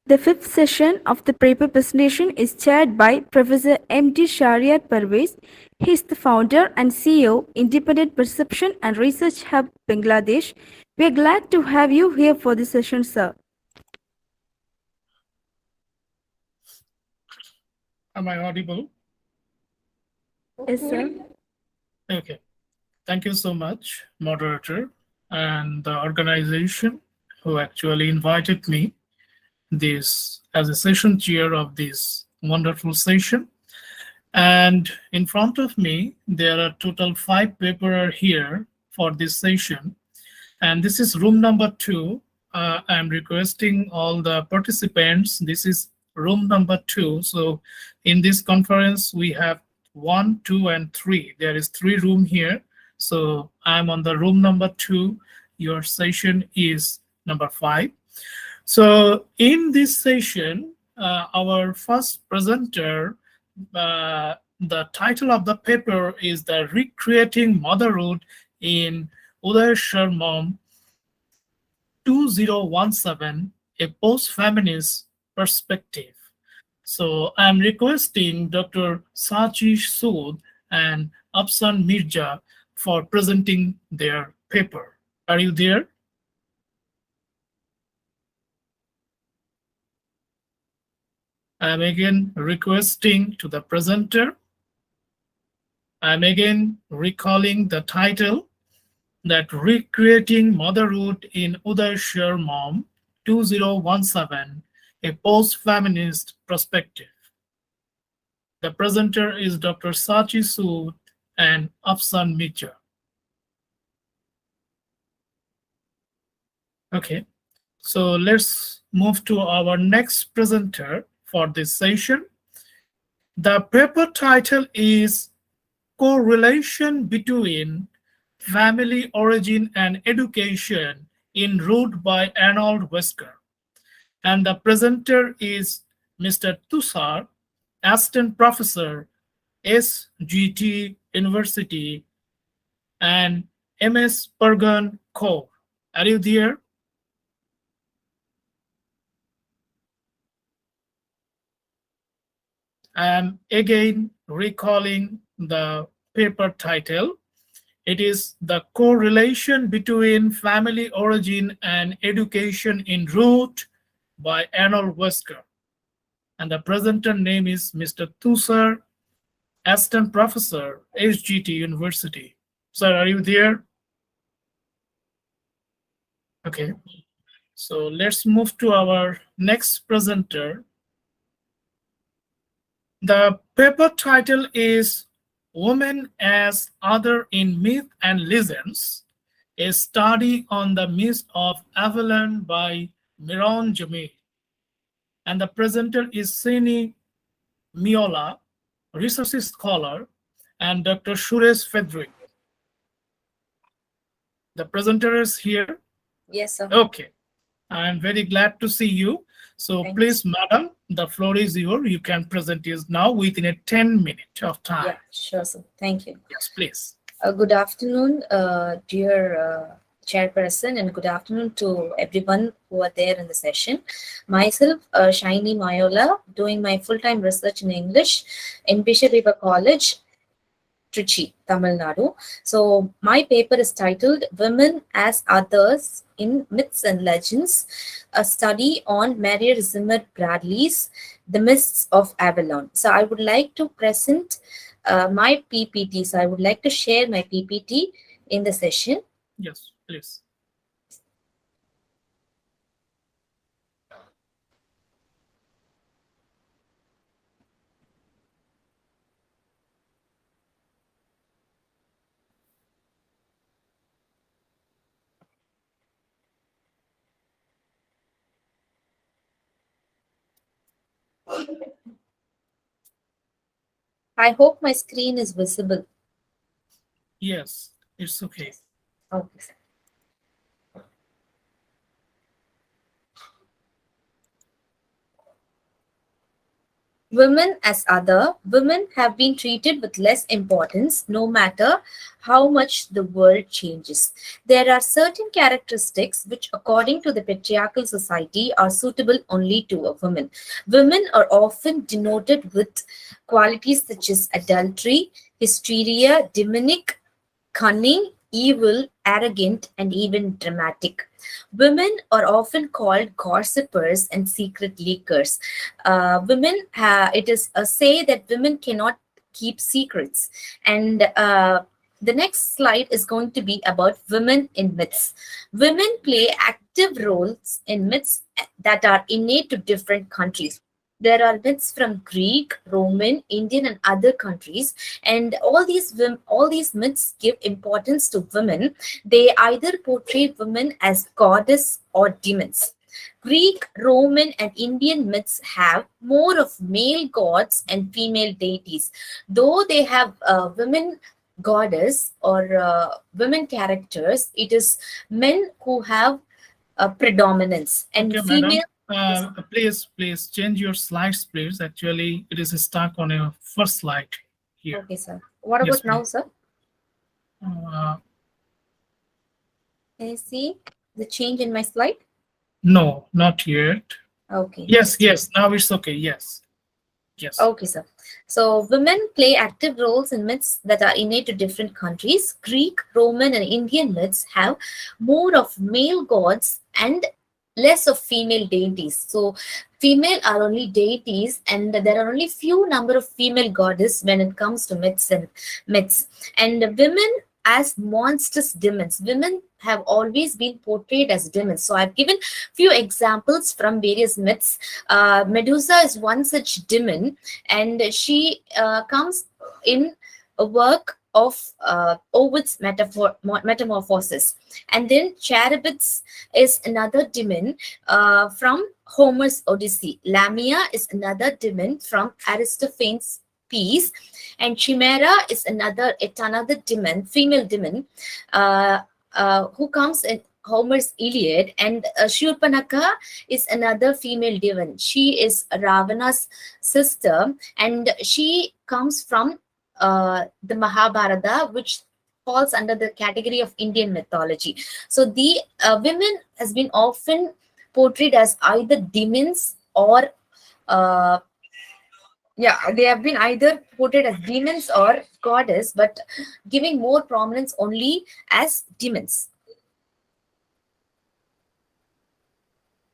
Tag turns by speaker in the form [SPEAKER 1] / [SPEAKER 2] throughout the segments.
[SPEAKER 1] The fifth session of the paper presentation is chaired by Professor M.D. Shariat Parvez. He is the founder and CEO, Independent Perception and Research Hub, Bangladesh. We are glad to have you here for this session, sir.
[SPEAKER 2] Am I audible?
[SPEAKER 1] Yes, sir.
[SPEAKER 2] Okay. Thank you so much, moderator, and the organization who actually invited me this as a session chair of this wonderful session. And in front of me, there are total 5 papers here for this session. And this is room number 2. I'm requesting all the participants. This is room number 2. So in this conference, we have 1, 2, and 3. There is 3 room here. So I'm on the room number 2. Your session is number 5. So in this session, our first presenter, the title of the paper is the Recreating Motherhood in Uday Sharma 2017, a post-feminist perspective. So I'm requesting Dr. Sachi Sood and Afsan Mirza for presenting their paper. Are you there? I'm again requesting to the presenter. I'm again recalling the title, that Recreating Motherhood in Uday Sharma 2017, a post-feminist perspective. The presenter is Dr. Sachi Sood and Afsan Mirza. Okay, so let's move to our next presenter for this session. The paper title is Correlation Between Family Origin and Education in Root by Arnold Wesker. And the presenter is Mr. Tushar, Assistant Professor, SGT University, and MS Pergan Core. Are you there? I am again recalling the paper title. It is The Correlation Between Family Origin and Education in Root by Arnold Wesker. And the presenter name is Mr. Tushar, Assistant Professor, SGT University. Sir, are you there? Okay. So let's move to our next presenter. The paper title is Women as Other in Myth and Legends, a study on the myth of Avalon by Miron Jamil. And the presenter is Sini Miola, research scholar, and Dr. Suresh Fedrick. The presenter is here.
[SPEAKER 3] Yes, sir.
[SPEAKER 2] Okay. I'm very glad to see you. So
[SPEAKER 3] Thank
[SPEAKER 2] please, madam, the floor is yours. You can present it now within a 10 minutes of time.
[SPEAKER 3] Yeah, sure, sir. Thank you.
[SPEAKER 2] Yes, please.
[SPEAKER 3] Good afternoon, dear chairperson, and good afternoon to everyone who are there in the session. Myself, Shiny Mayola, doing my full-time research in English in Bishop Weber College, Trichy, Tamil Nadu. So my paper is titled Women as Others in Myths and Legends, a study on Marriott Zimmer Bradley's The Myths of Avalon. So I would like to present my PPT. So I would like to share my PPT in the session.
[SPEAKER 2] Yes, please.
[SPEAKER 3] I hope my screen is visible.
[SPEAKER 2] Yes, it's okay.
[SPEAKER 3] Okay, sir. Women as other, women have been treated with less importance no matter how much the world changes. There are certain characteristics which, according to the patriarchal society, are suitable only to a woman. Women are often denoted with qualities such as adultery, hysteria, demonic, cunning, evil, arrogant, and even dramatic. Women are often called gossipers and secret leakers. It is a say that women cannot keep secrets. And the next slide is going to be about women in myths. Women play active roles in myths that are innate to different countries. There are myths from Greek, Roman, Indian, and other countries, and all these myths give importance to women. They either portray women as goddess or demons. Greek, Roman, and Indian myths have more of male gods and female deities, though they have women goddess or women characters. It is men who have predominance, and
[SPEAKER 2] Okay,
[SPEAKER 3] female.
[SPEAKER 2] madam. Please change your slides, please. Actually, it is stuck on your first slide here.
[SPEAKER 3] Okay, sir. What
[SPEAKER 2] Yes,
[SPEAKER 3] about now,
[SPEAKER 2] please.
[SPEAKER 3] sir?
[SPEAKER 2] Uh,
[SPEAKER 3] Can you see the change in my slide?
[SPEAKER 2] no, not yet.
[SPEAKER 3] Okay.
[SPEAKER 2] Yes, yes. Now it's okay. Yes, yes.
[SPEAKER 3] Okay, sir. So women play active roles in myths that are innate to different countries. Greek, Roman, and Indian myths have more of male gods and less of female deities. So female are only deities, and there are only few number of female goddess when it comes to myths. And women as monstrous demons. Women have always been portrayed as demons. So I've given few examples from various myths. Medusa is one such demon, and she comes in a work of Ovid's metamorphosis. And then Charybdis is another demon from Homer's Odyssey. Lamia is another demon from Aristophanes' piece, and Chimera is yet another demon, female demon, who comes in Homer's Iliad, and Shurpanakha is another female demon. She is Ravana's sister, and she comes from the Mahabharata, which falls under the category of Indian mythology. So the women has been often portrayed as either demons or they have been either portrayed as demons or goddess, but giving more prominence only as demons.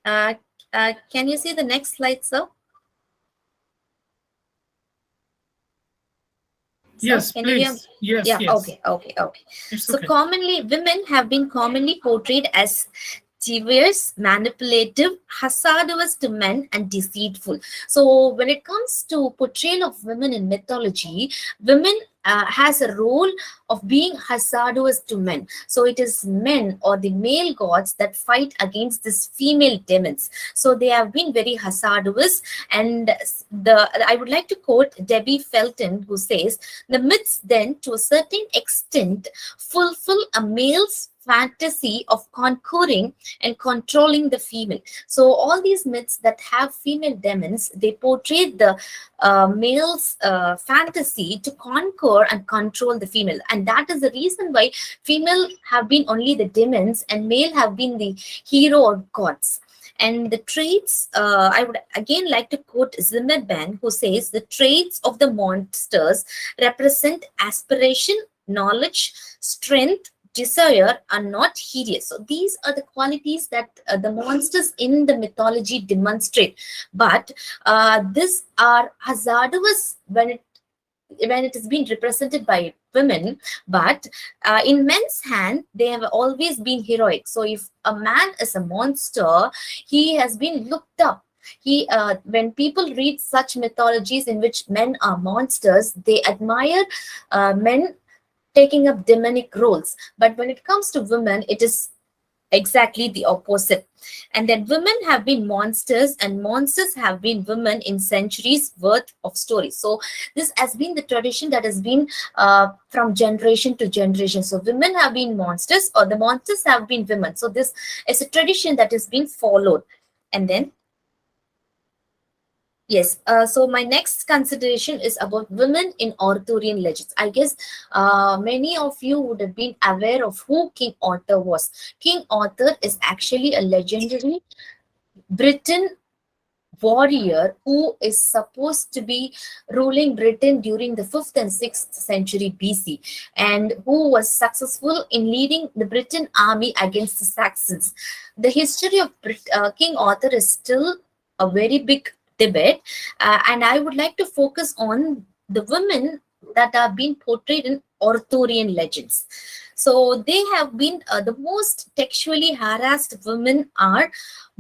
[SPEAKER 3] Can you see the next slide, sir?
[SPEAKER 2] Yes,
[SPEAKER 3] Can you hear?
[SPEAKER 2] please. Yes,
[SPEAKER 3] Yeah,
[SPEAKER 2] yes.
[SPEAKER 3] okay.
[SPEAKER 2] It's
[SPEAKER 3] So
[SPEAKER 2] okay.
[SPEAKER 3] commonly, women have been commonly portrayed as diverse, manipulative, hazardous to men, and deceitful. So when it comes to portrayal of women in mythology, women has a role of being hazardous to men. So it is men or the male gods that fight against these female demons. So they have been very hazardous. And I would like to quote Debbie Felton, who says, the myths then, to a certain extent, fulfill a male's fantasy of conquering and controlling the female. So all these myths that have female demons, they portray the male's fantasy to conquer and control the female, and that is the reason why female have been only the demons and male have been the hero or gods. And the traits, I would again like to quote Zimmerman, who says the traits of the monsters represent aspiration, knowledge, strength, desire, are not hideous. So these are the qualities that the monsters in the mythology demonstrate. But these are hazardous when it is being represented by women, but in men's hand they have always been heroic. So if a man is a monster, he has been looked up. When people read such mythologies in which men are monsters, they admire men taking up demonic roles. But when it comes to women, it is exactly the opposite. And then women have been monsters and monsters have been women in centuries worth of stories. So this has been the tradition that has been from generation to generation. So women have been monsters or the monsters have been women. So this is a tradition that has been followed. And then Yes. So my next consideration is about women in Arthurian legends. I guess many of you would have been aware of who King Arthur was. King Arthur is actually a legendary Britain warrior who is supposed to be ruling Britain during the 5th and 6th century BC, and who was successful in leading the Britain army against the Saxons. The history of King Arthur is still a very big debate, and I would like to focus on the women that are being portrayed in Arthurian legends. So they have been the most textually harassed women are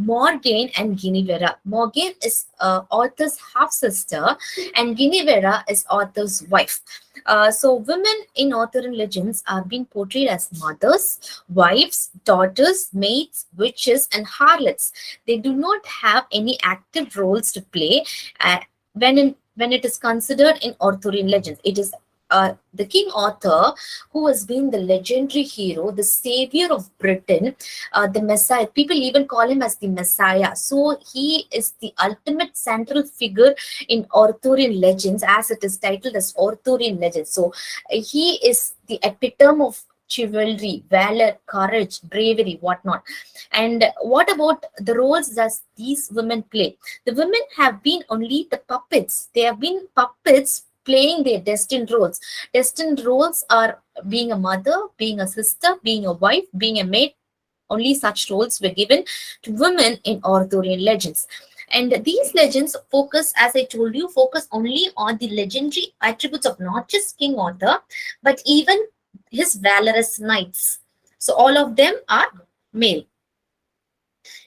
[SPEAKER 3] Morgane and Guinevere. Morgane is Arthur's half sister, and Guinevere is Arthur's wife. So, women in Arthurian legends are being portrayed as mothers, wives, daughters, maids, witches, and harlots. They do not have any active roles to play when it is considered in Arthurian legends. It is the King Arthur, who has been the legendary hero, the savior of Britain, the Messiah. People even call him as the Messiah. So he is the ultimate central figure in Arthurian legends, as it is titled as Arthurian legends. So he is the epitome of chivalry, valor, courage, bravery, whatnot. And what about the roles that these women play? The women have been only the puppets. They have been puppets playing their destined roles. Destined roles are being a mother, being a sister, being a wife, being a maid. Only such roles were given to women in Arthurian legends. And these legends focus, as I told you, focus only on the legendary attributes of not just King Arthur, but even his valorous knights. So all of them are male.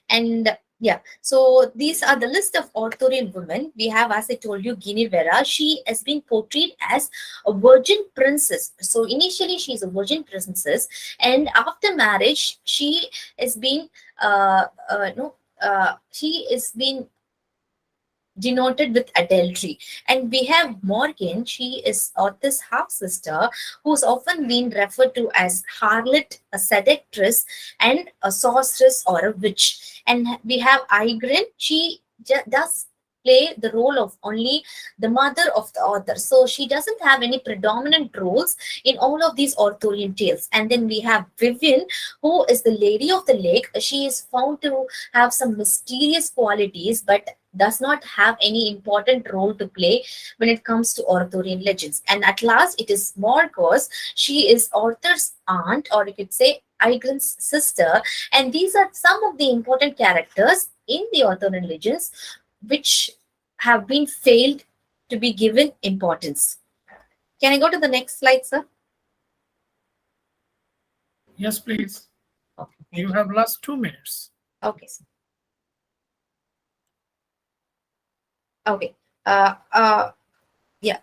[SPEAKER 3] And yeah, so these are the list of Arthurian women. We have, as I told you, Guinevere. She has been portrayed as a virgin princess. So initially, she is a virgin princess, and after marriage, she has been no, she is been denoted with adultery. And we have Morgan, she is Arthur's half sister, who's often been referred to as harlot, a seductress, and a sorceress or a witch. And we have Igrin, she does play the role of only the mother of the author. So she doesn't have any predominant roles in all of these Arthurian tales. And then we have Vivian, who is the Lady of the Lake. She is found to have some mysterious qualities, but does not have any important role to play when it comes to Arthurian legends. And at last, it is Morgause. She is Arthur's aunt, or you could say Igrin's sister. And these are some of the important characters in the Arthurian legends which have been failed to be given importance. Can I go to the next slide, sir?
[SPEAKER 2] Yes, please.
[SPEAKER 3] Okay.
[SPEAKER 2] You have last 2 minutes.
[SPEAKER 3] Okay, sir. Okay. Yeah.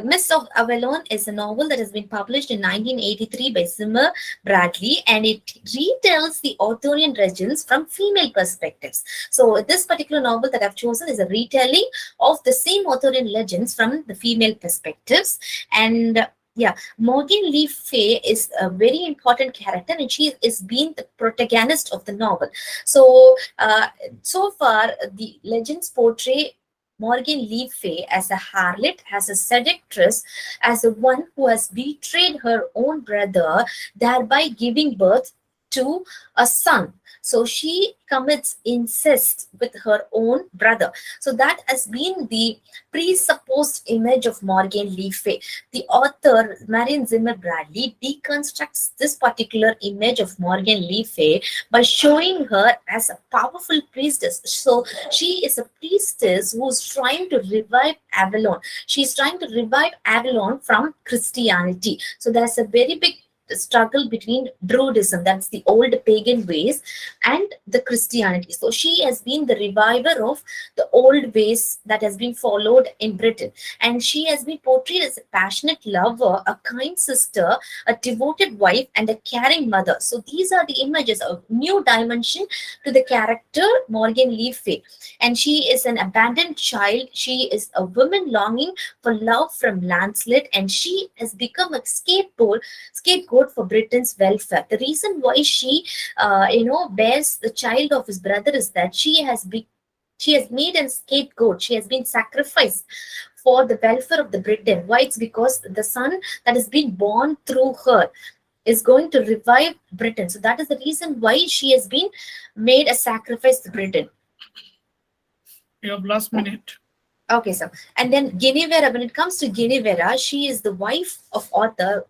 [SPEAKER 3] Mists of Avalon is a novel that has been published in 1983 by Zimmer Bradley, and it retells the Arthurian legends from female perspectives. So this particular novel that I've chosen is a retelling of the same Arthurian legends from the female perspectives. And yeah, Morgan Le Fay is a very important character, and she is being the protagonist of the novel. So, so far, the legends portray Morgan Le Fay as a harlot, as a seductress, as the one who has betrayed her own brother, thereby giving birth to a son. So she commits incest with her own brother. So that has been the presupposed image of Morgan Le Fay. The author, Marion Zimmer Bradley, deconstructs this particular image of Morgan Le Fay by showing her as a powerful priestess. So she is a priestess who's trying to revive Avalon. She's trying to revive Avalon from Christianity. So there's a very big struggle between Druidism, that's the old pagan ways, and the Christianity. So she has been the reviver of the old ways that has been followed in Britain. And she has been portrayed as a passionate lover, a kind sister, a devoted wife, and a caring mother. So these are the images of new dimension to the character Morgan Le Fay. And she is an abandoned child. She is a woman longing for love from Lancelot, and she has become a scapegoat for Britain's welfare. The reason why she, bears the child of his brother is that she has She has made a scapegoat. She has been sacrificed for the welfare of the Britain. Why? It's because the son that has been born through her is going to revive Britain. So that is the reason why she has been made a sacrifice to Britain.
[SPEAKER 2] You have last minute.
[SPEAKER 3] Okay, sir. And then Guinevere, when it comes to Guinevere, she is the wife of Arthur.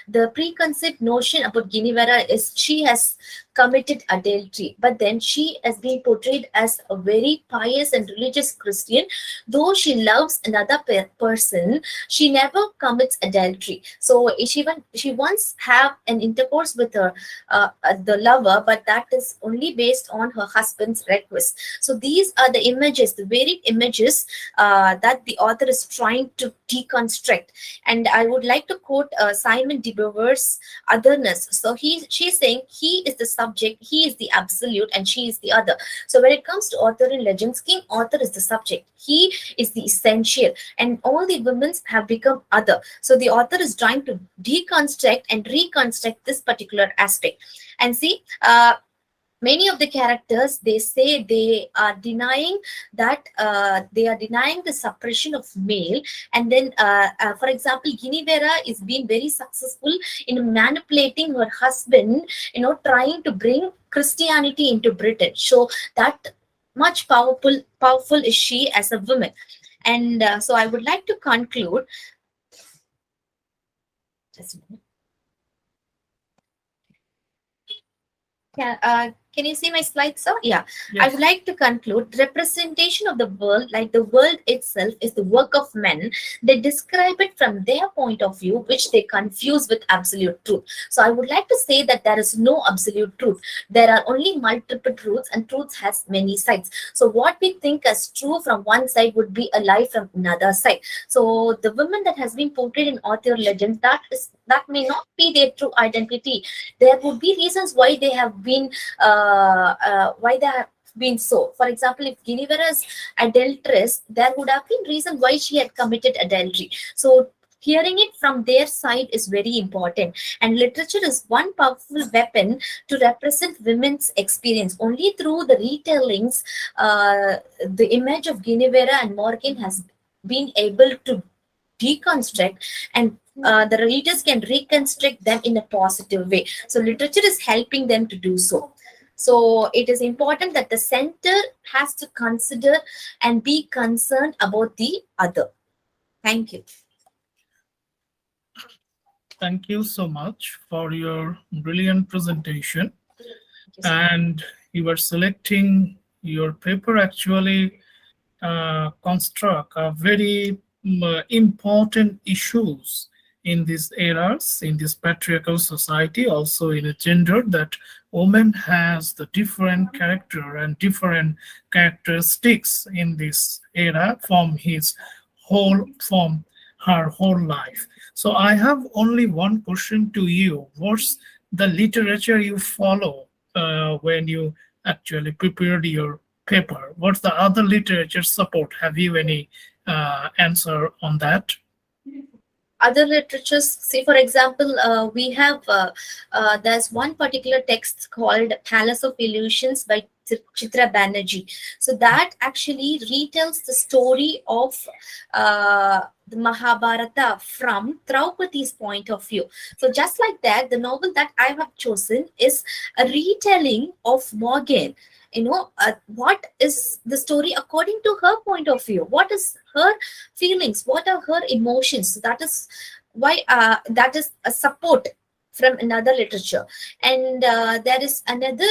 [SPEAKER 3] The preconceived notion about Guinevere is she has committed adultery, but then she has been portrayed as a very pious and religious Christian. Though she loves another person, she never commits adultery. So she once have an intercourse with her the lover, but that is only based on her husband's request. So these are the images, the varied images that the author is trying to deconstruct. And I would like to quote Simon de Beauvoir's otherness. So she's saying he is the subject, he is the absolute, and she is the other. So when it comes to Arthur in Legends, King Arthur is the subject, he is the essential, and all the women have become other. So the author is trying to deconstruct and reconstruct this particular aspect. And see, many of the characters, they say they are denying that they are denying the suppression of male. And then for example, Guinevere is being very successful in manipulating her husband, trying to bring Christianity into Britain. So that much powerful is she as a woman. And so I would like to conclude. Just a minute. Can you see my slide, sir? Yeah.
[SPEAKER 2] Yes.
[SPEAKER 3] I would like to conclude. Representation of the world, like the world itself, is the work of men. They describe it from their point of view, which they confuse with absolute truth. So I would like to say that there is no absolute truth. There are only multiple truths, and truth has many sides. So what we think as true from one side would be a lie from another side. So the woman that has been portrayed in Arthur Legends, that may not be their true identity. There would be reasons why they have been so. For example, if Guinevere is adulteress, there would have been reason why she had committed adultery. So hearing it from their side is very important. And literature is one powerful weapon to represent women's experience. Only through the retellings, the image of Guinevere and Morgan has been able to deconstruct, and the readers can reconstruct them in a positive way. So literature is helping them to do so. So it is important that the center has to consider and be concerned about the other. Thank you.
[SPEAKER 2] Thank you so much for your brilliant presentation. And you were selecting your paper actually construct a very important issues in these eras, in this patriarchal society, also in a gender, that woman has the different character and different characteristics in this era from her whole life. So I have only one question to you. What's the literature you follow when you actually prepared your paper? What's the other literature support? Have you any answer on that?
[SPEAKER 3] Other literatures, see, for example, we have there's one particular text called Palace of Illusions by Chitra Banerjee. So that actually retells the story of the Mahabharata from Draupadi's point of view. So just like that, the novel that I have chosen is a retelling of Morgan. What is the story according to her point of view? What is her feelings? What are her emotions? So that is why that is a support from another literature. And there is another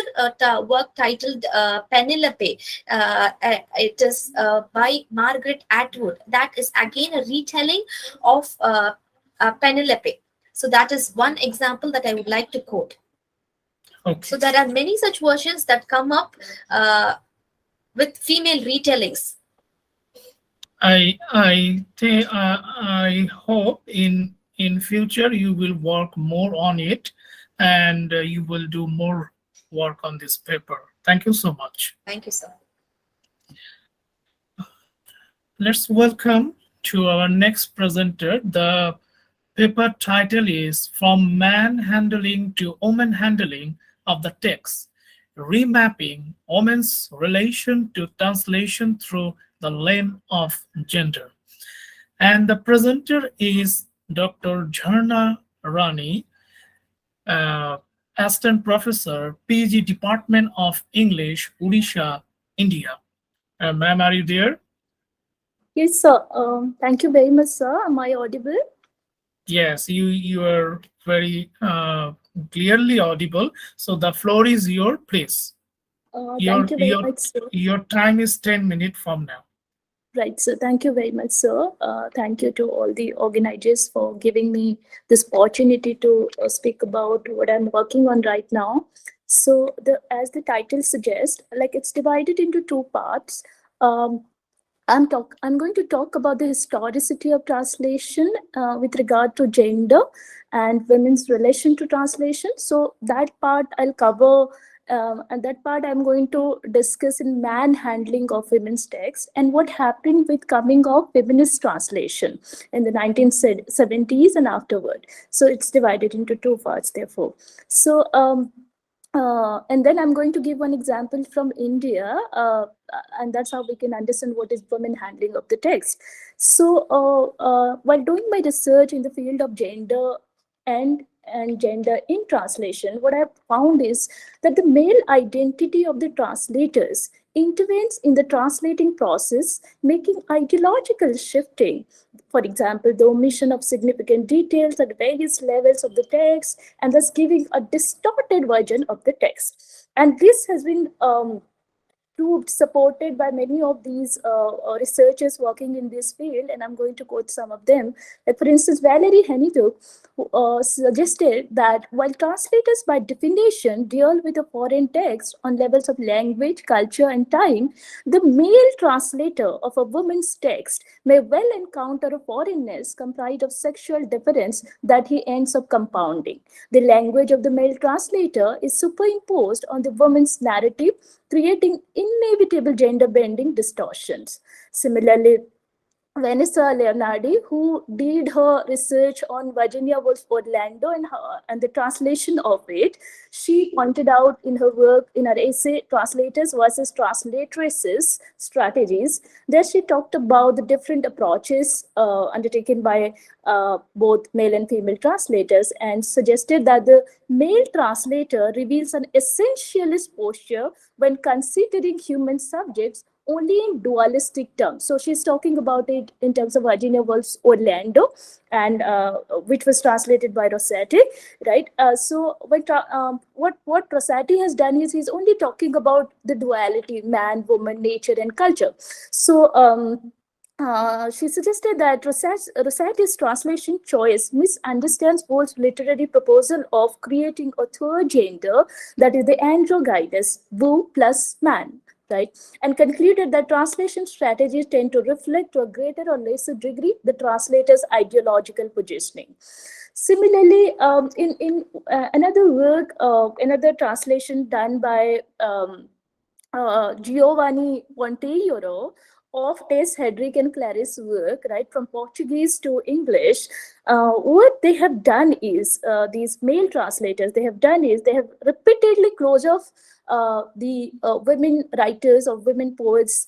[SPEAKER 3] work titled Penelope. It is by Margaret Atwood. That is again a retelling of Penelope. So that is one example that I would like to quote.
[SPEAKER 2] Okay.
[SPEAKER 3] So there are many such versions that come up with female retellings.
[SPEAKER 2] I hope in future you will work more on it, and you will do more work on this paper. Thank you so much.
[SPEAKER 3] Thank you, sir.
[SPEAKER 2] Let's welcome to our next presenter. The paper title is From Man Handling to Woman Handling of the Text, remapping women's relation to translation through the lens of gender. And the presenter is Dr. Jharna Rani, uh, Assistant Professor, PG Department of English, Odisha, India. Ma'am, are you there?
[SPEAKER 4] Yes, sir. Thank you very much, sir. Am I audible?
[SPEAKER 2] Yes, you are very clearly audible. So the floor is your place.
[SPEAKER 4] Thank you very much, sir.
[SPEAKER 2] Your time is 10 minutes from now.
[SPEAKER 4] Right, so thank you very much, sir. Thank you to all the organizers for giving me this opportunity to speak about what I'm working on right now. So, as the title suggests, like it's divided into two parts. I'm going to talk about the historicity of translation with regard to gender and women's relation to translation. So that part I'll cover, and that part I'm going to discuss in manhandling of women's text and what happened with coming of feminist translation in the 1970s and afterward. So it's divided into two parts, therefore. So and then I'm going to give one example from India, and that's how we can understand what is women handling of the text. So while doing my research in the field of gender and gender in translation, what I've found is that the male identity of the translators intervenes in the translating process, making ideological shifting. For example, the omission of significant details at various levels of the text, and thus giving a distorted version of the text. And this has been proved supported by many of these researchers working in this field, and I'm going to quote some of them. Like, for instance, Valerie Henituk suggested that while translators by definition deal with a foreign text on levels of language, culture, and time, the male translator of a woman's text may well encounter a foreignness comprised of sexual difference that he ends up compounding. The language of the male translator is superimposed on the woman's narrative, creating inevitable gender bending distortions. Similarly, Vanessa Leonardi, who did her research on Virginia Woolf Orlando and the translation of it, she pointed out in her work, in her essay, Translators versus Translatresses Strategies, that she talked about the different approaches undertaken by both male and female translators, and suggested that the male translator reveals an essentialist posture when considering human subjects only in dualistic terms. So she's talking about it in terms of Virginia Woolf's Orlando, and which was translated by Rossetti, right? So when what Rossetti has done is he's only talking about the duality, man, woman, nature, and culture. So she suggested that Rossetti's translation choice misunderstands Woolf's literary proposal of creating a third gender, that is the androgynous, woo plus man, right? And concluded that translation strategies tend to reflect to a greater or lesser degree the translator's ideological positioning. Similarly, in another work, another translation done by Giovanni Ponteiro of Tess Hedrick and Clarice work, right, from Portuguese to English, what they have done is, these male translators, they have repeatedly closed off the women writers or women poets,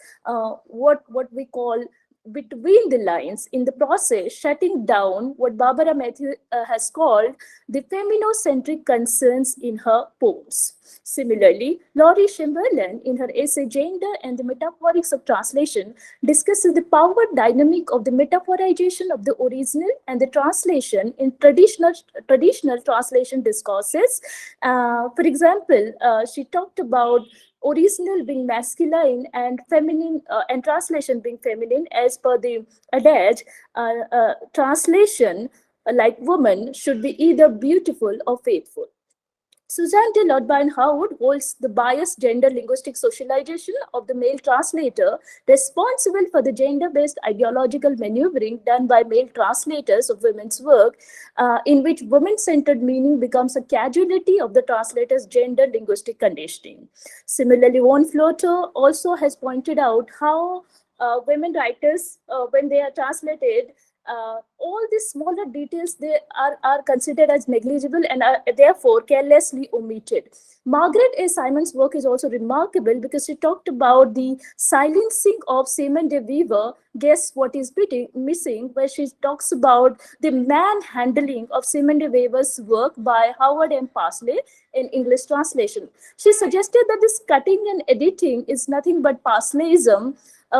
[SPEAKER 4] what we call between the lines, in the process shutting down what Barbara Matthew has called the feminocentric concerns in her poems. Similarly, Laurie Chamberlain, in her essay Gender and the Metaphorics of Translation, discusses the power dynamic of the metaphorization of the original and the translation in traditional translation discourses. For example, she talked about original being masculine and feminine, and translation being feminine, as per the adage, translation, like woman, should be either beautiful or faithful. Suzanne de Lotbine-Howard holds the biased gender linguistic socialization of the male translator responsible for the gender-based ideological maneuvering done by male translators of women's work, in which women-centered meaning becomes a casualty of the translator's gender linguistic conditioning. Similarly, Von Flotter also has pointed out how women writers, when they are translated, all these smaller details, they are considered as negligible and are therefore carelessly omitted. Margaret A. Simon's work is also remarkable because she talked about the silencing of Simone de Weaver, Guess What Is Missing, where she talks about the manhandling of Simone de Weaver's work by Howard M. Parsley in English translation. She suggested that this cutting and editing is nothing but Parsleyism,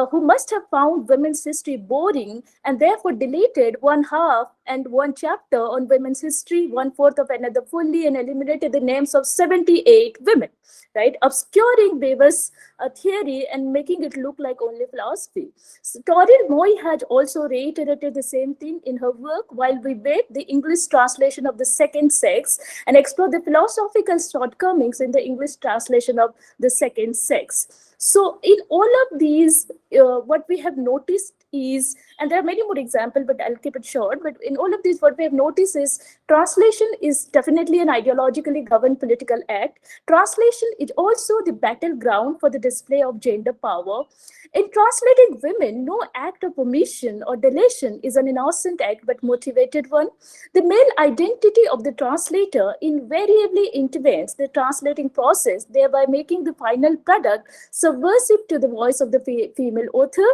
[SPEAKER 4] who must have found women's history boring and therefore deleted one half and one chapter on women's history, one fourth of another fully, and eliminated the names of 78 women, right? Obscuring Weber's theory and making it look like only philosophy. So, Toril Moy had also reiterated the same thing in her work while we read the English translation of The Second Sex and explored the philosophical shortcomings in the English translation of The Second Sex. So in all of these, what we have noticed is, and there are many more examples, but I'll keep it short, but in all of these, what we have noticed is translation is definitely an ideologically governed political act. Translation is also the battleground for the display of gender power. In translating women, no act of omission or deletion is an innocent act, but motivated one. The male identity of the translator invariably intervenes the translating process, thereby making the final product subversive to the voice of the female author.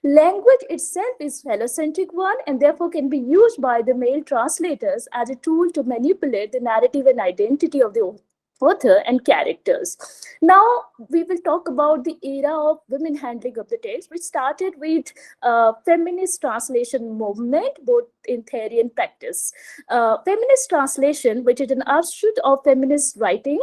[SPEAKER 4] Language itself is phallocentric one and therefore can be used by the male translators as a tool to manipulate the narrative and identity of the author and characters. Now we will talk about the era of women handling of the text, which started with feminist translation movement, both in theory and practice. Feminist translation, which is an offshoot of feminist writing,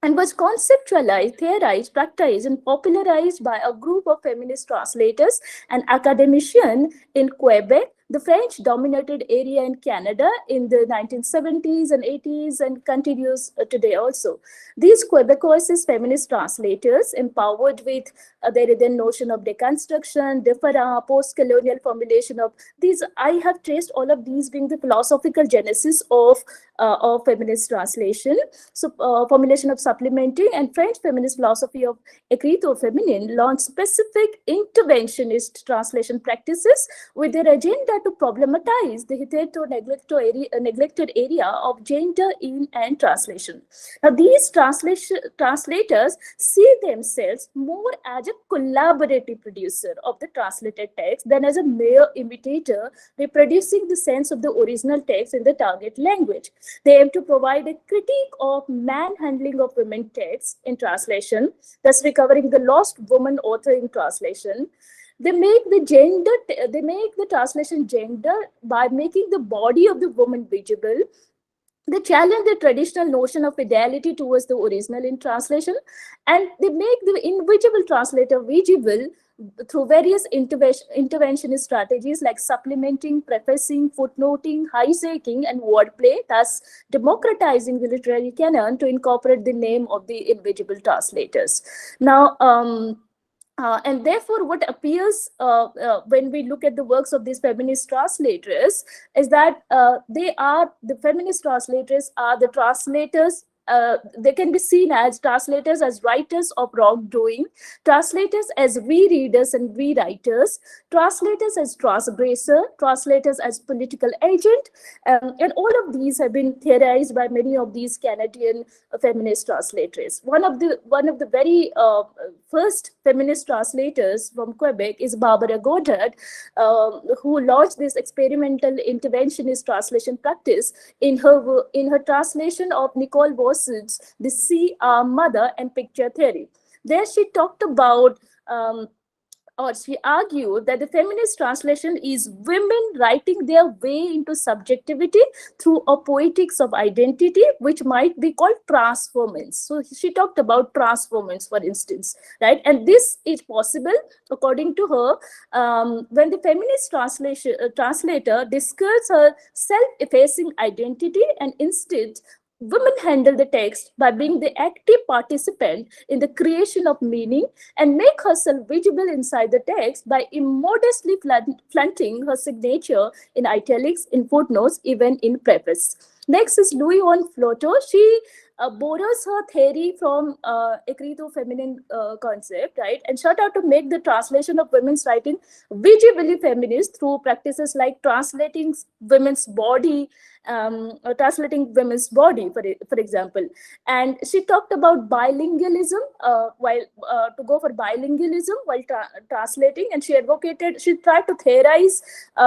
[SPEAKER 4] and was conceptualized, theorized, practiced, and popularized by a group of feminist translators and academicians in Quebec, the French-dominated area in Canada in the 1970s and 80s, and continues today also. These Quebecois feminist translators, empowered with their then notion of deconstruction, different post-colonial formulation of these, I have traced all of these being the philosophical genesis of feminist translation. So formulation of supplementing and French feminist philosophy of écriture féminine launched specific interventionist translation practices with their agenda to problematize the hitherto neglected area of gender in and translation. Now, these translators see themselves more as a collaborative producer of the translated text than as a mere imitator reproducing the sense of the original text in the target language. They aim to provide a critique of manhandling of women texts in translation, thus recovering the lost woman author in translation. They make the translation gender by making the body of the woman visible. They challenge the traditional notion of fidelity towards the original in translation, and they make the invisible translator visible through various interventionist strategies like supplementing, prefacing, footnoting, hijacking, and wordplay, thus democratizing the literary canon to incorporate the name of the invisible translators. Now, and therefore, what appears when we look at the works of these feminist translators is that the feminist translators are the translators. They can be seen as translators, as writers of wrongdoing, translators as rereaders and rewriters, translators as transgressor, translators as political agent, and all of these have been theorized by many of these Canadian feminist translators. One of the very first feminist translators from Quebec is Barbara Goddard, who launched this experimental interventionist translation practice in her translation of Nicole Voss's The Sea, Our Mother and Picture Theory. There she talked about or she argued that the feminist translation is women writing their way into subjectivity through a poetics of identity, which might be called transformance. So she talked about transformance, for instance, right? And this is possible, according to her, when the feminist translator discards her self-effacing identity and instead women handle the text by being the active participant in the creation of meaning and make herself visible inside the text by immodestly flaunting her signature in italics, in footnotes, even in preface. Next is Louise Floto. She borrows her theory from feminine concept, right? And sought out to make the translation of women's writing visibly feminist through practices like translating women's body, for example. And she talked about bilingualism while to go for bilingualism while translating, and she tried to theorize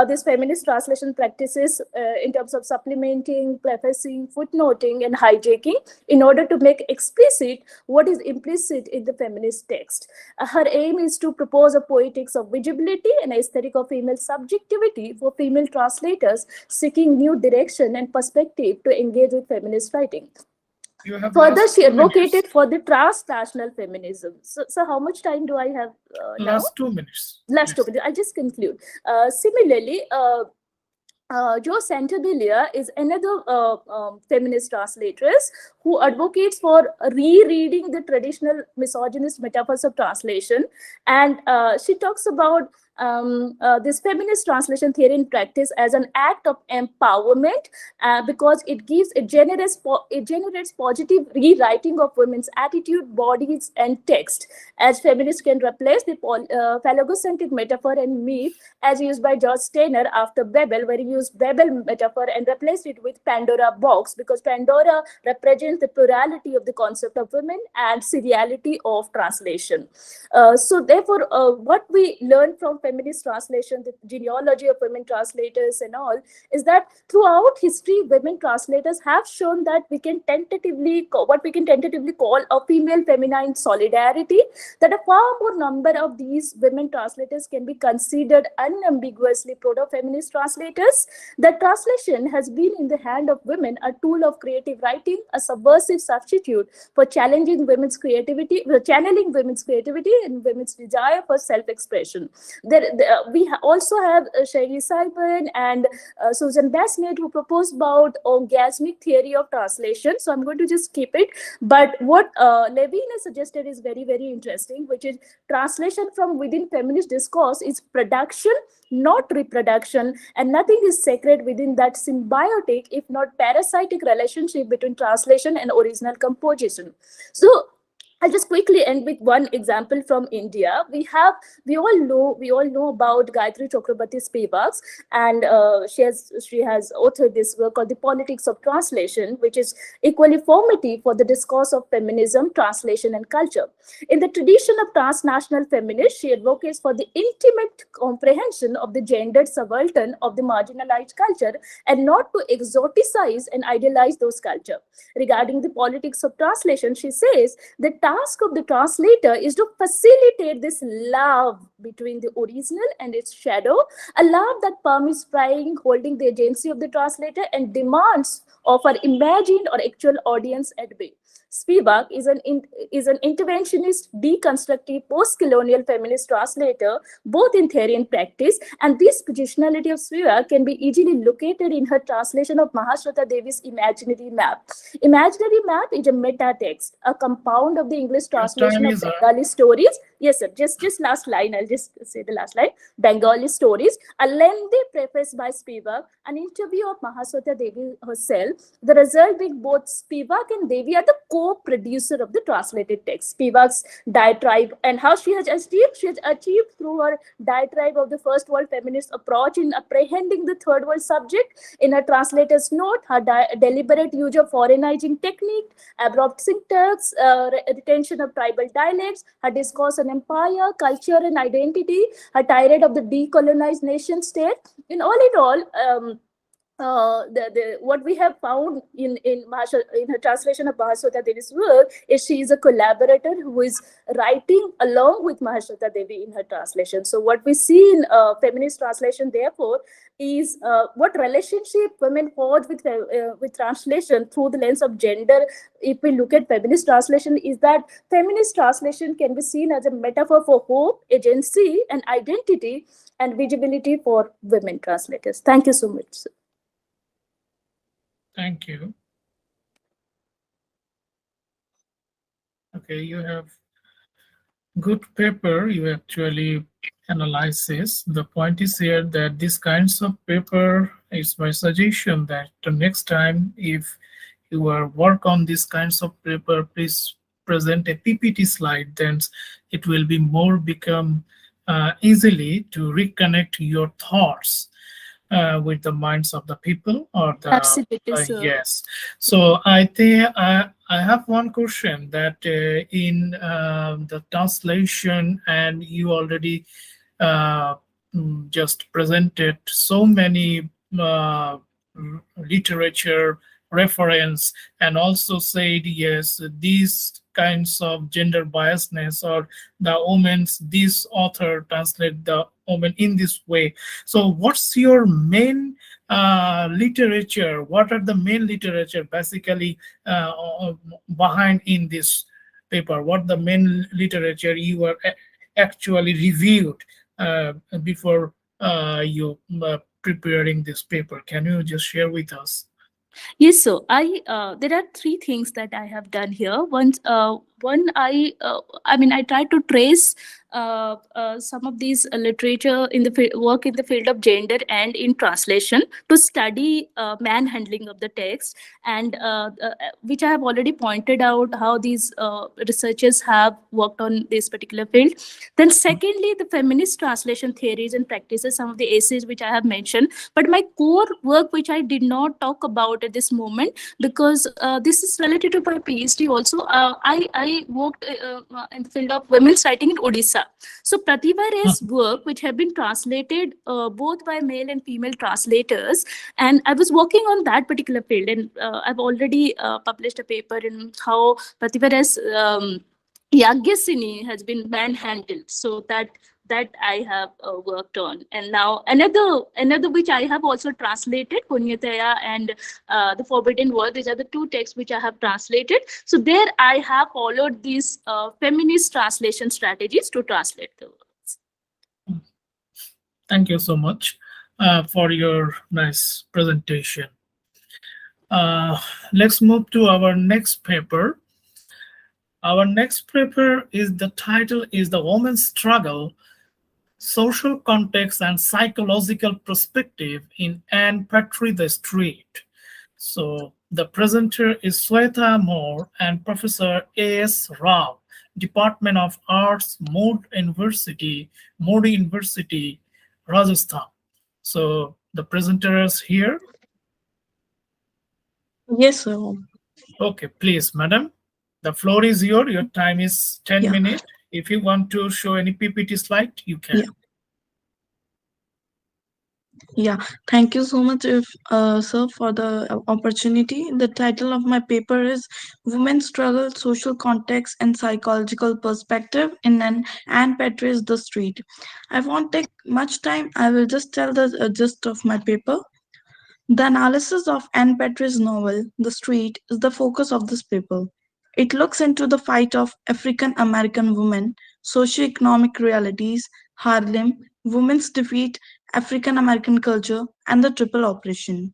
[SPEAKER 4] these feminist translation practices in terms of supplementing, prefacing, footnoting, and hijacking in order to make explicit what is implicit in the feminist text. Her aim is to propose a poetics of visibility and aesthetic of female subjectivity for female translators seeking new direction and perspective to engage with feminist writing. Further, she advocated for the transnational feminism. So how much time do I have now?
[SPEAKER 2] Last 2 minutes.
[SPEAKER 4] Last 2 minutes. I'll just conclude. Similarly, Jo Santabella is another feminist translatress who advocates for rereading the traditional misogynist metaphors of translation. And she talks about this feminist translation theory in practice as an act of empowerment because it generates positive rewriting of women's attitude, bodies, and text, as feminists can replace the phallogocentric metaphor and myth as used by George Steiner after Babel, where he used Babel metaphor and replaced it with Pandora box, because Pandora represents the plurality of the concept of women and seriality of translation. So therefore, what we learn from feminist translation, the genealogy of women translators and all, is that throughout history, women translators have shown that we can tentatively call a female feminine solidarity, that a far more number of these women translators can be considered unambiguously proto-feminist translators. That translation has been in the hand of women a tool of creative writing, a subversive substitute for channeling women's creativity and women's desire for self-expression. We also have Sherry Simon and Susan Bassnett, who proposed about orgasmic theory of translation. So I'm going to just skip it. But what Levine has suggested is very, very interesting, which is translation from within feminist discourse is production, not reproduction, and nothing is sacred within that symbiotic, if not parasitic, relationship between translation and original composition. So I'll just quickly end with one example from India. We all know about Gayatri Chakrabarti Spivaks, and she has authored this work called The Politics of Translation, which is equally formative for the discourse of feminism, translation, and culture. In the tradition of transnational feminists, she advocates for the intimate comprehension of the gendered subaltern of the marginalized culture, and not to exoticize and idealize those culture. Regarding the politics of translation, she says the task of the translator is to facilitate this love between the original and its shadow, a love that permits trying, holding the agency of the translator, and demands of our imagined or actual audience at bay. Spivak is an interventionist, deconstructive, post-colonial feminist translator, both in theory and practice, and this positionality of Spivak can be easily located in her translation of Mahasweta Devi's Imaginary Map. Imaginary Map is a meta text, a compound of the English translation of Bengali stories. Yes, sir. Just last line. I'll just say the last line. Bengali stories, a lengthy preface by Spivak, an interview of Mahasweta Devi herself. The result being both Spivak and Devi are the co-producer of the translated text. Spivak's diatribe and how she has achieved through her diatribe of the first world feminist approach in apprehending the third world subject. In her translator's note, her deliberate use of foreignizing technique, abrupt syntax, retention of tribal dialects, her discourse on empire, culture, and identity, her tirade of the decolonized nation state. In all, what we have found in her translation of Mahasweta Devi's work is she is a collaborator who is writing along with Mahasweta Devi in her translation. So what we see in feminist translation, therefore, is what relationship women forge with translation through the lens of gender. If we look at feminist translation, is that feminist translation can be seen as a metaphor for hope, agency, and identity and visibility for women translators. Thank you so much, sir.
[SPEAKER 2] Thank you. Okay, you have good paper. You actually analyze this. The point is here that these kinds of paper is my suggestion that the next time if your work on these kinds of paper, please present a PPT slide. Then it will be more become easily to reconnect your thoughts with the minds of the people or the
[SPEAKER 4] Absolutely, sir.
[SPEAKER 2] yes. So I think I have one question that in the translation, and you already uh, just presented so many uh, literature reference, and also said yes, these kinds of gender biasness or the women's, this author translate the woman in this way. So what's your main literature? What are the main literature basically behind in this paper? What the main literature you are actually reviewed before you preparing this paper? Can you just share with us?
[SPEAKER 4] Yes, so I there are three things that I have done here. I mean, I try to trace some of these literature in the work in the field of gender and in translation to study manhandling of the text, and which I have already pointed out how these researchers have worked on this particular field. Then, secondly, the feminist translation theories and practices, some of the essays which I have mentioned. But my core work, which I did not talk about at this moment, because this is related to my PhD also, I worked in the field of women's writing in Odisha. So Pratibha Ray's work, which have been translated both by male and female translators, and I was working on that particular field, and I've already published a paper in how Pratibha Ray's Yagyasini has been manhandled. So that I have worked on. And now another which I have also translated, Punyataya and The Forbidden Word. These are the two texts which I have translated. So there I have followed these feminist translation strategies to translate the words.
[SPEAKER 2] Thank you so much for your nice presentation. Let's move to our next paper. Our next paper is the title is The Woman's Struggle, Social Context and Psychological Perspective in Anne Petrie the Street. So the presenter is Sweta Moore and Professor A.S. Rao, Department of Arts, Modi University, Rajasthan. So the presenter is here.
[SPEAKER 5] Yes, sir.
[SPEAKER 2] Okay, please, madam. The floor is yours. Your time is 10
[SPEAKER 5] Yeah.
[SPEAKER 2] minutes. If you want to show any PPT slide, you can.
[SPEAKER 5] Yeah. Yeah, thank you so much, sir, for the opportunity. The title of my paper is Women's Struggle, Social Context, and Psychological Perspective in an Anne Patrice The Street. I won't take much time. I will just tell the gist of my paper. The analysis of Anne Patrice's novel, The Street, is the focus of this paper. It looks into the fight of African American women, socioeconomic realities, Harlem, women's defeat, African American culture, and the triple oppression.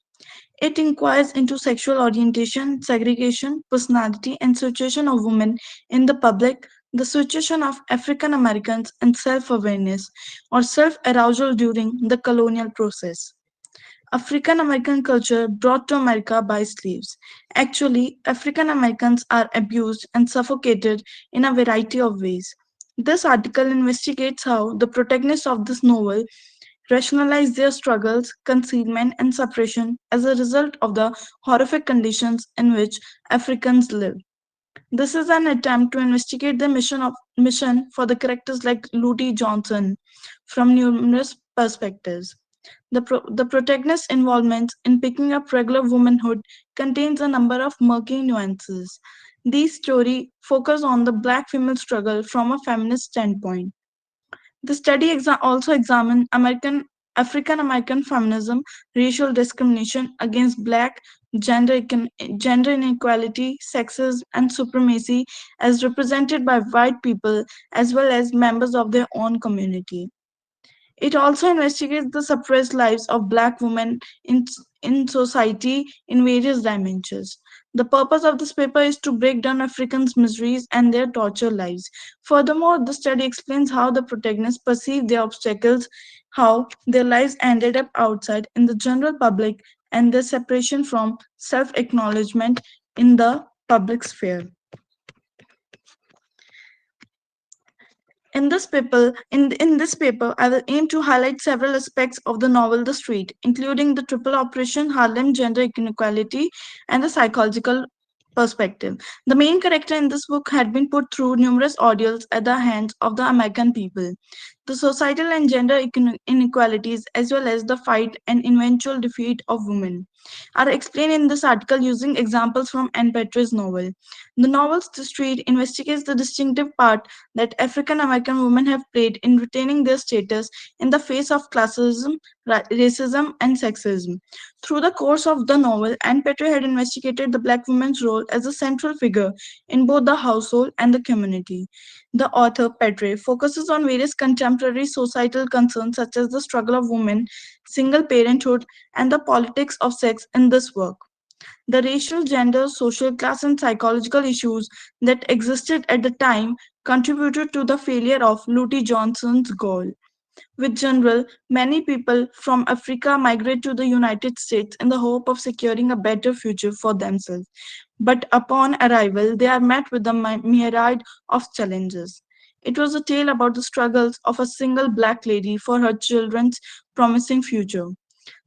[SPEAKER 5] It inquires into sexual orientation, segregation, personality, and situation of women in the public, the situation of African Americans, and self awareness or self arousal during the colonial process. African American culture brought to America by slaves. Actually, African Americans are abused and suffocated in a variety of ways. This article investigates how the protagonists of this novel rationalize their struggles, concealment, and suppression as a result of the horrific conditions in which Africans live. This is an attempt to investigate the mission for the characters like Ludi Johnson from numerous perspectives. The protagonist's involvement in picking up regular womanhood contains a number of murky nuances. These stories focus on the black female struggle from a feminist standpoint. The study also examined African American feminism, racial discrimination against black, gender inequality, sexism, and supremacy as represented by white people as well as members of their own community. It also investigates the suppressed lives of Black women in society in various dimensions. The purpose of this paper is to break down Africans' miseries and their tortured lives. Furthermore, the study explains how the protagonists perceive their obstacles, how their lives ended up outside in the general public, and their separation from self acknowledgement in the public sphere. In this paper, I will aim to highlight several aspects of the novel The Street, including the triple operation, Harlem, gender inequality, and the psychological perspective. The main character in this book had been put through numerous ordeals at the hands of the American people. The societal and gender inequalities, as well as the fight and eventual defeat of women, are explained in this article using examples from Anne Petre's novel. The novel's The Street investigates the distinctive part that African American women have played in retaining their status in the face of classism, racism, and sexism. Through the course of the novel, Anne Petre had investigated the black woman's role as a central figure in both the household and the community. The author, Petre, focuses on various contemporary societal concerns such as the struggle of women, single parenthood, and the politics of sex in this work. The racial, gender, social class, and psychological issues that existed at the time contributed to the failure of Ludi Johnson's goal. With general, many people from Africa migrate to the United States in the hope of securing a better future for themselves. But upon arrival, they are met with a myriad of challenges. It was a tale about the struggles of a single black lady for her children's promising future.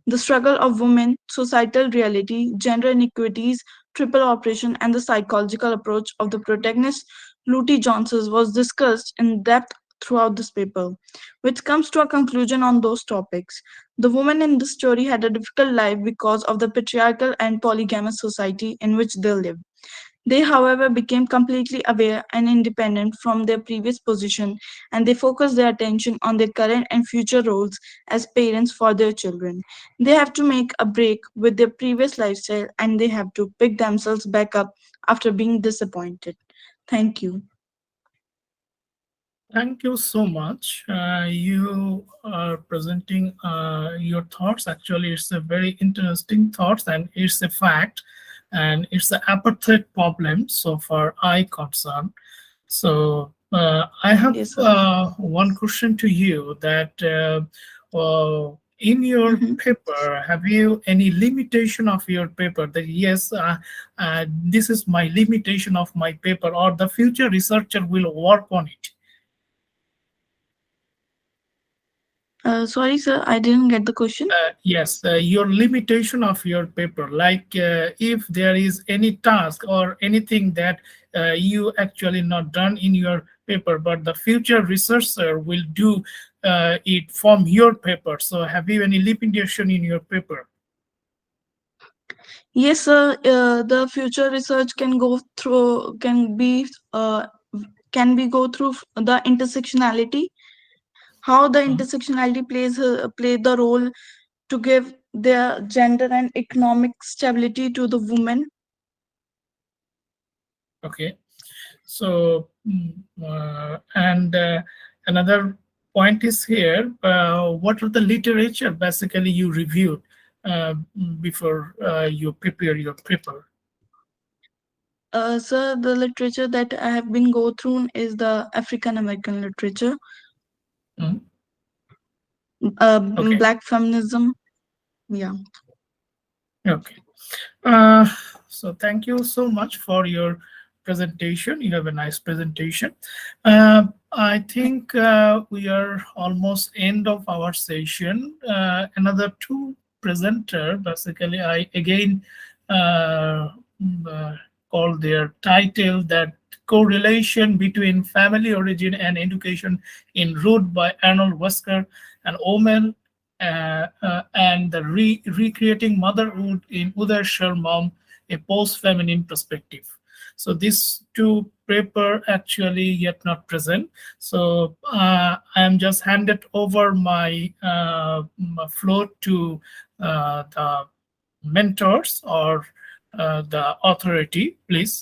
[SPEAKER 5] The struggle of women, societal reality, gender inequities, triple operation, and the psychological approach of the protagonist, Luty Johnson, was discussed in depth throughout this paper, which comes to a conclusion on those topics. The women in this story had a difficult life because of the patriarchal and polygamous society in which they lived. They, however, became completely aware and independent from their previous position, and they focused their attention on their current and future roles as parents for their children. They have to make a break with their previous lifestyle, and they have to pick themselves back up after being disappointed. Thank you.
[SPEAKER 2] Thank you so much. You are presenting your thoughts. Actually, it's a very interesting thoughts, and it's a fact, and it's an apartheid problem so far I concerned. So I have
[SPEAKER 5] Yes, sir.
[SPEAKER 2] one question to you that in your
[SPEAKER 5] Mhm.
[SPEAKER 2] paper, have you any limitation of your paper that yes, this is my limitation of my paper, or the future researcher will work on it?
[SPEAKER 5] Sorry, sir, I didn't get the question.
[SPEAKER 2] Yes, your limitation of your paper, like if there is any task or anything that you actually not done in your paper, but the future researcher will do it from your paper. So have you any limitation in your paper?
[SPEAKER 5] Yes, sir. The future research can go through, can be go through the intersectionality, how the
[SPEAKER 2] Mhm.
[SPEAKER 5] intersectionality play the role to give their gender and economic stability to the women.
[SPEAKER 2] Okay. So, and another point is here, what are the literature basically you reviewed uh, before you prepare your paper?
[SPEAKER 5] Sir, the literature that I have been go through is the African American literature,
[SPEAKER 2] Mm, okay,
[SPEAKER 5] black feminism. Yeah.
[SPEAKER 2] okay. Uh, so thank you so much for your presentation. You have a nice presentation. I think we are almost end of our session. Another two presenter, basically, I again mm, uh, call their title that correlation between family origin and education in Root by Arnold Wesker and Omen and the recreating motherhood in Uday Sharma, a post-feminine perspective. So these two paper actually yet not present. So I am just handed over my floor to the mentors or the authority, please.